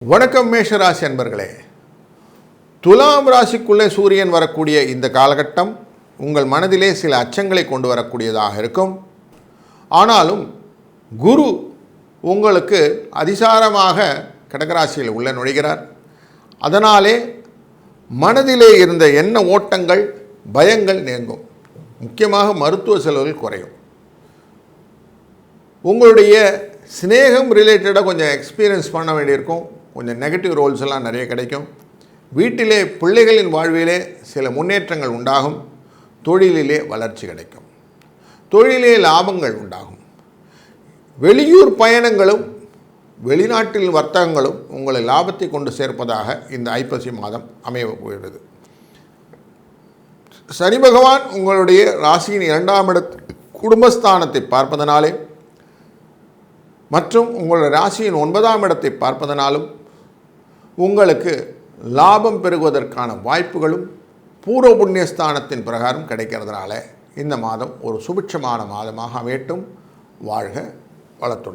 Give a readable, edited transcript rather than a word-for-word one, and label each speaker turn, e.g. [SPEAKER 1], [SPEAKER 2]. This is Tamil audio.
[SPEAKER 1] வணக்கம் மேஷராசி அன்பர்களே. துலாம் ராசிக்குள்ளே சூரியன் வரக்கூடிய இந்த காலகட்டம் உங்கள் மனதிலே சில அச்சங்களை கொண்டு வரக்கூடியதாக இருக்கும். ஆனாலும் குரு உங்களுக்கு அதிசாரமாக கடகராசியில் உள்ள நுழைகிறார். அதனாலே மனதிலே இருந்த எண்ண ஓட்டங்கள் பயங்கள் நீங்கும். முக்கியமாக மருத்துவ செலவுகள் குறையும். உங்களுடைய சிநேகம் ரிலேட்டடாக கொஞ்சம் எக்ஸ்பீரியன்ஸ் பண்ண வேண்டியிருக்கும். கொஞ்சம் நெகட்டிவ் ரோல்ஸ் எல்லாம் நிறைய கிடைக்கும். வீட்டிலே பிள்ளைகளின் வாழ்விலே சில முன்னேற்றங்கள் உண்டாகும். தொழிலிலே வளர்ச்சி கிடைக்கும். தொழிலே லாபங்கள் உண்டாகும். வெளியூர் பயணங்களும் வெளிநாட்டில் வர்த்தகங்களும் உங்களை லாபத்தை கொண்டு சேர்ப்பதாக இந்த ஐப்பசி மாதம் அமைய போகிறது. சனி பகவான் உங்களுடைய ராசியின் 2ஆம் இடத்தில் குடும்பஸ்தானத்தை பார்ப்பதனாலே மற்றும் உங்களுடைய ராசியின் 9ஆம் இடத்தை பார்ப்பதனாலும் உங்களுக்கு லாபம் பெருகுவதற்கான வாய்ப்புகளும் பூர்வ புண்ணியஸ்தானத்தின் பிரகாரம் கிடைக்கிறதுனால இந்த மாதம் ஒரு சுபிட்சமான மாதமாக அமையட்டும். வாழ்க வளத்துடன்.